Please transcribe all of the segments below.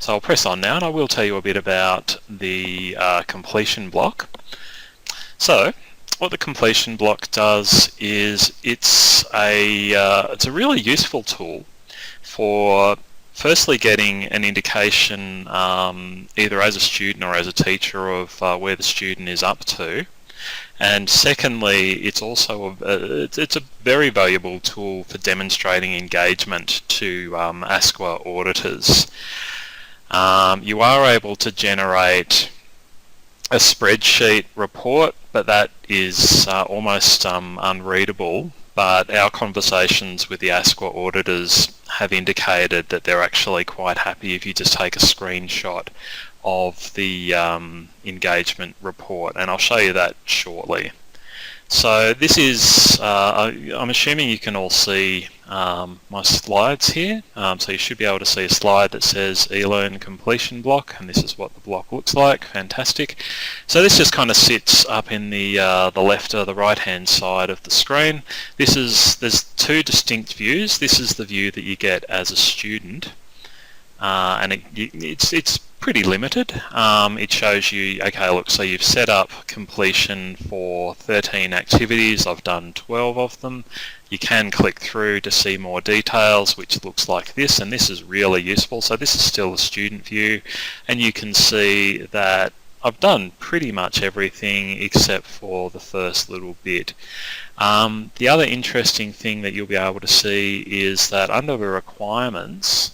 So I'll press on now and I will tell you a bit about the completion block. So what the completion block does is it's a really useful tool for firstly getting an indication either as a student or as a teacher of where the student is up to. And secondly, it's also it's a very valuable tool for demonstrating engagement to ASQA auditors. You are able to generate a spreadsheet report, but that is almost unreadable. But our conversations with the ASQA auditors have indicated that they're actually quite happy if you just take a screenshot of the engagement report, and I'll show you that shortly. So this is, I'm assuming you can all see my slides here, so you should be able to see a slide that says eLearn completion block, and this is what the block looks like. Fantastic. So this just kind of sits up in the left or the right hand side of the screen. There's two distinct views. This is the view that you get as a student, and it's pretty limited. It shows you, okay, look, so you've set up completion for 13 activities. I've done 12 of them. You can click through to see more details, which looks like this, and this is really useful. So this is still the student view, and you can see that I've done pretty much everything except for the first little bit. The other interesting thing that you'll be able to see is that under the requirements,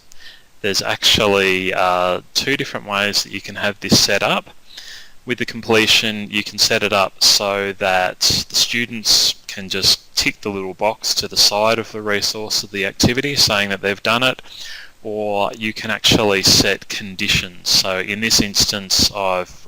there's actually two different ways that you can have this set up. With the completion, you can set it up so that the students can just tick the little box to the side of the resource of the activity saying that they've done it, or you can actually set conditions. So in this instance, I've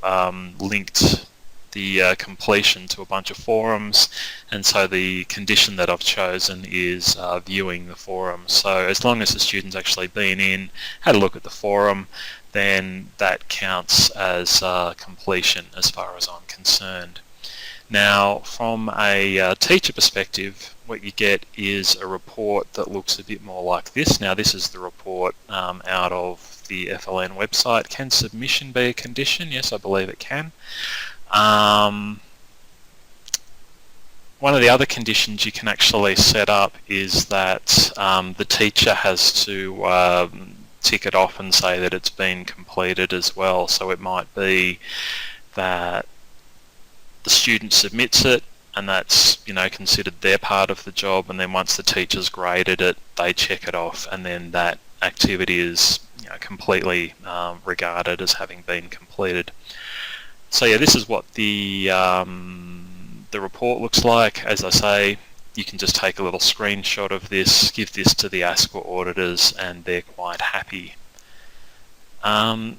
linked the completion to a bunch of forums, and so the condition that I've chosen is viewing the forum. So as long as the student's actually been in, had a look at the forum, then that counts as completion as far as I'm concerned. Now from a teacher perspective, what you get is a report that looks a bit more like this. Now this is the report out of the FLN website. Can submission be a condition? Yes, I believe it can. One of the other conditions you can actually set up is that the teacher has to tick it off and say that it's been completed as well. So it might be that the student submits it and that's, you know, considered their part of the job, and then once the teacher's graded it, they check it off, and then that activity is, you know, completely regarded as having been completed. So yeah, this is what the report looks like. As I say, you can just take a little screenshot of this, give this to the ASQA auditors, and they're quite happy.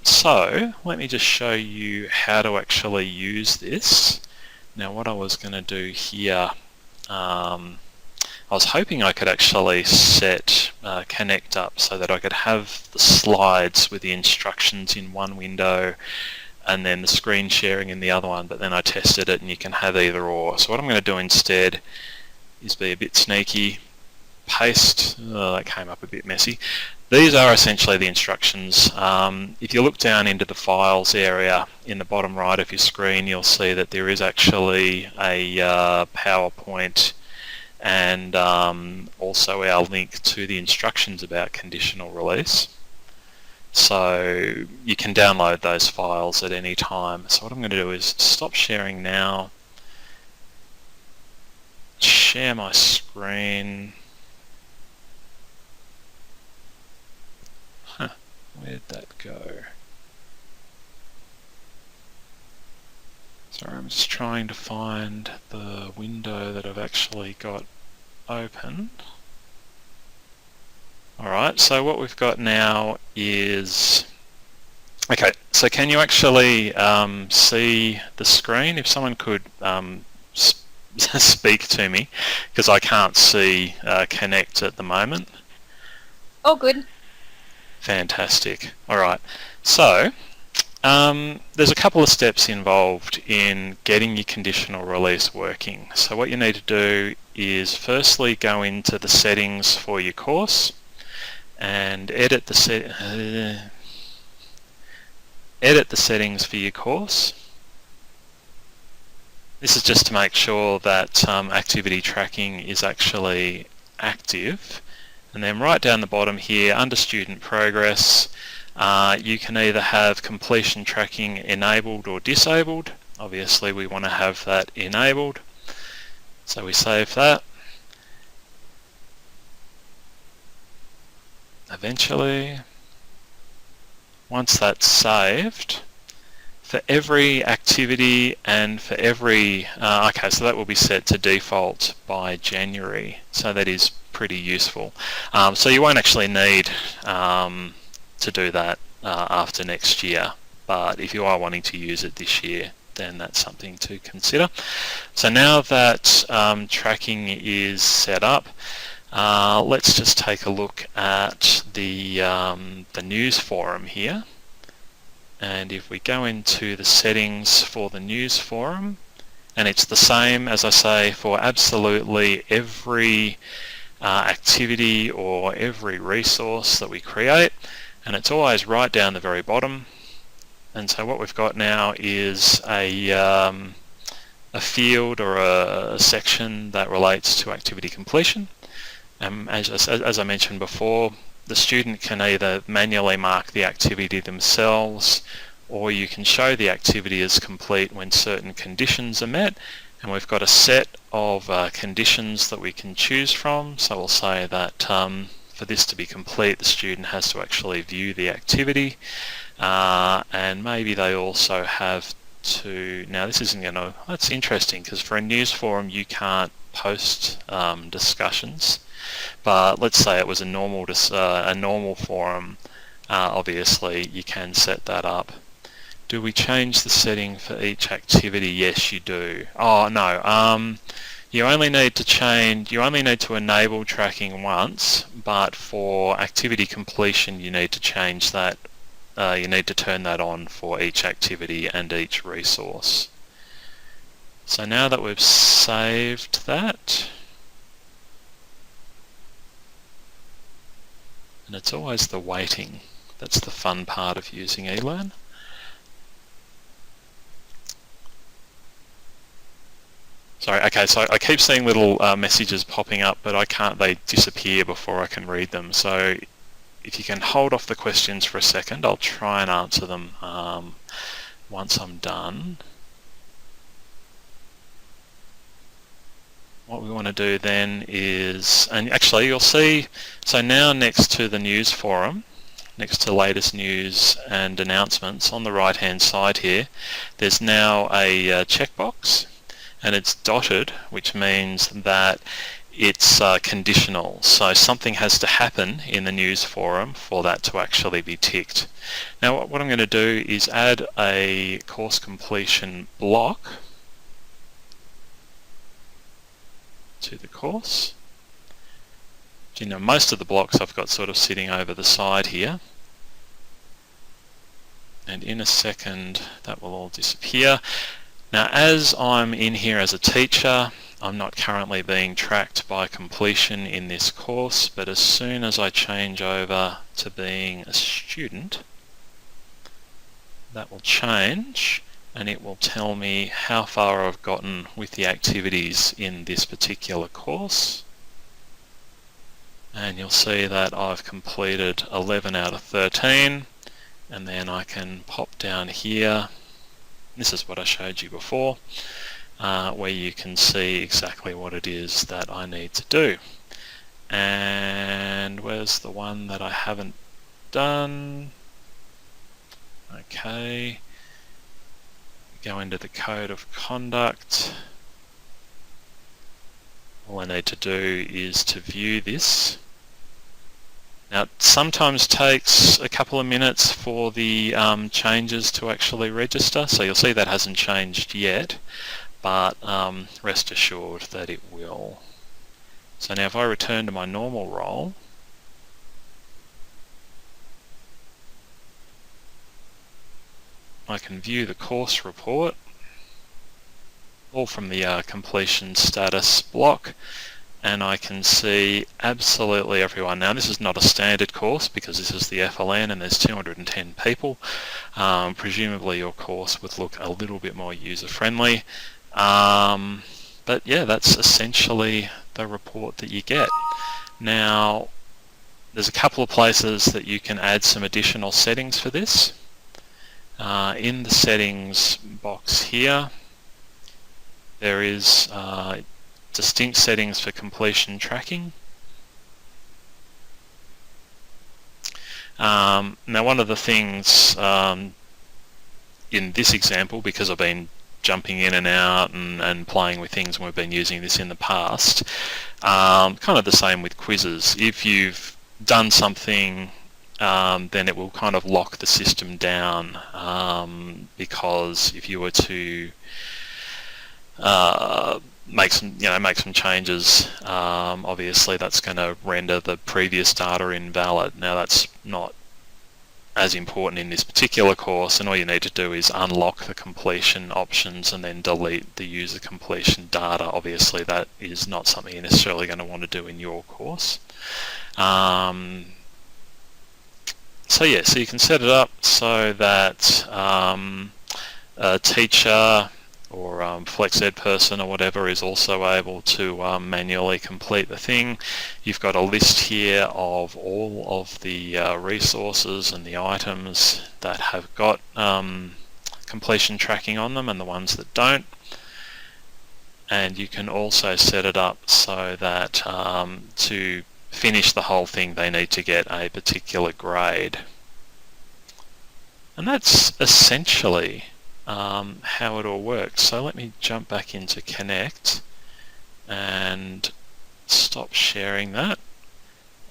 So let me just show you how to actually use this. Now what I was going to do here, I was hoping I could actually set Connect up so that I could have the slides with the instructions in one window and then the screen sharing in the other one, but then I tested it and you can have either or. So what I'm going to do instead is be a bit sneaky, paste, that came up a bit messy. These are essentially the instructions. If you look down into the files area in the bottom right of your screen, you'll see that there is actually a PowerPoint and also our link to the instructions about conditional release. So you can download those files at any time. So what I'm going to do is stop sharing now, share my screen. Where'd that go? Sorry, I'm just trying to find the window that I've actually got open. Alright, so what we've got now is... Okay, so can you actually see the screen? If someone could speak to me, because I can't see Connect at the moment. Oh, good. Fantastic. Alright, so there's a couple of steps involved in getting your conditional release working. So what you need to do is firstly go into the settings for your course and edit the edit the settings for your course. This is just to make sure that activity tracking is actually active. And then right down the bottom here, under student progress, you can either have completion tracking enabled or disabled. Obviously we want to have that enabled. So we save that. Eventually, once that's saved, for every activity and for every, okay, so that will be set to default by January, so that is pretty useful. So you won't actually need to do that after next year, but if you are wanting to use it this year, then that's something to consider. So now that tracking is set up, let's just take a look at the news forum here. And if we go into the settings for the news forum, and it's the same, as I say, for absolutely every activity or every resource that we create, and it's always right down the very bottom. And so what we've got now is a field or a section that relates to activity completion. As I mentioned before, the student can either manually mark the activity themselves, or you can show the activity as complete when certain conditions are met. And we've got a set of conditions that we can choose from. So we'll say that for this to be complete, the student has to actually view the activity, and maybe they also have to, now this isn't going to, that's interesting, because for a news forum you can't post discussions. But let's say it was a normal forum, obviously you can set that up. Do we change the setting for each activity? Yes, you do. Oh no, you only need to enable tracking once, but for activity completion you need to change that. You need to turn that on for each activity and each resource. So now that we've saved that, and it's always the waiting, that's the fun part of using eLearn. Sorry, okay, so I keep seeing little messages popping up, but they disappear before I can read them. So if you can hold off the questions for a second, I'll try and answer them once I'm done. What we want to do then is, and actually you'll see, so now next to the news forum, next to latest news and announcements on the right hand side here, there's now a checkbox, and it's dotted, which means that it's conditional. So something has to happen in the news forum for that to actually be ticked. Now what I'm going to do is add a course completion block to the course. You know, most of the blocks I've got sort of sitting over the side here, and in a second that will all disappear. Now as I'm in here as a teacher, I'm not currently being tracked by completion in this course, but as soon as I change over to being a student, that will change, and it will tell me how far I've gotten with the activities in this particular course. And you'll see that I've completed 11 out of 13, and then I can pop down here. This is what I showed you before, where you can see exactly what it is that I need to do. And where's the one that I haven't done? Okay. Go into the code of conduct. All I need to do is to view this. Now it sometimes takes a couple of minutes for the changes to actually register, so you'll see that hasn't changed yet, but rest assured that it will. So now if I return to my normal role, I can view the course report, all from the completion status block. and I can see absolutely everyone. Now this is not a standard course because this is the FLN and there's 210 people. Presumably your course would look a little bit more user-friendly. But yeah, that's essentially the report that you get. Now there's a couple of places that you can add some additional settings for this. In the settings box here, there is distinct settings for completion tracking. Now one of the things in this example, because I've been jumping in and out and playing with things and we've been using this in the past, kind of the same with quizzes. If you've done something, then it will kind of lock the system down, because if you were to make some changes, obviously that's going to render the previous data invalid. Now that's not as important in this particular course, and all you need to do is unlock the completion options and then delete the user completion data. Obviously that is not something you're necessarily going to want to do in your course. So yeah, so you can set it up so that a teacher or flex ed person or whatever is also able to manually complete the thing. You've got a list here of all of the resources and the items that have got completion tracking on them and the ones that don't. And you can also set it up so that to finish the whole thing they need to get a particular grade. And that's essentially how it all works. So let me jump back into Connect and stop sharing that,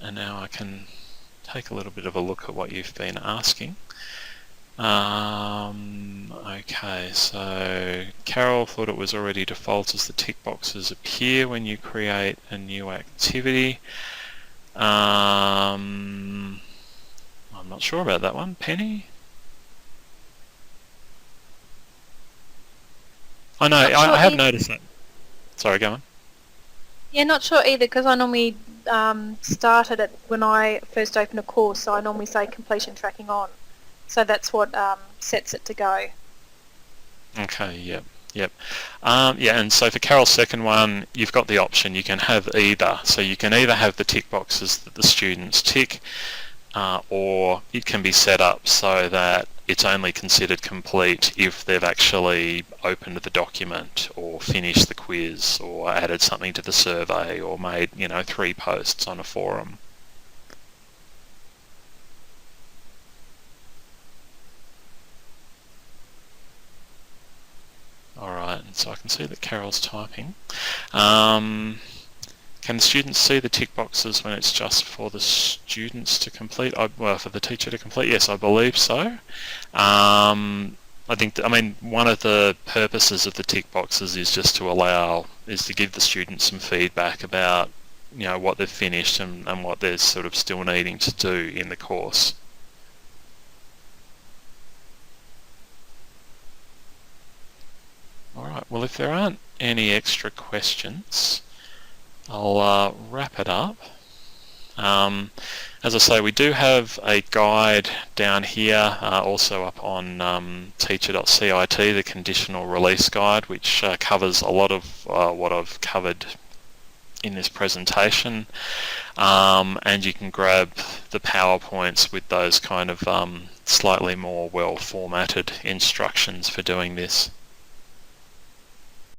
and now I can take a little bit of a look at what you've been asking. Okay, so Carol thought it was already default as the tick boxes appear when you create a new activity. I'm not sure about that one. Penny? I know, I have noticed that. Sorry, go on. Yeah, not sure either, because I normally started it when I first open a course, so I normally say completion tracking on. So that's what sets it to go. Okay, yep. Yeah, and so for Carol's second one, you've got the option. You can have either. So you can either have the tick boxes that the students tick, or it can be set up so that it's only considered complete if they've actually opened the document or finished the quiz or added something to the survey or made, 3 posts on a forum. Alright, so I can see that Carol's typing. Can the students see the tick boxes when it's just for the students to complete? Well, for the teacher to complete? Yes, I believe so. I mean, one of the purposes of the tick boxes is just to give the students some feedback about, what they've finished and what they're sort of still needing to do in the course. Alright, well if there aren't any extra questions, I'll wrap it up. As I say, we do have a guide down here, also up on teacher.cit, the conditional release guide, which covers a lot of what I've covered in this presentation, and you can grab the PowerPoints with those kind of slightly more well formatted instructions for doing this.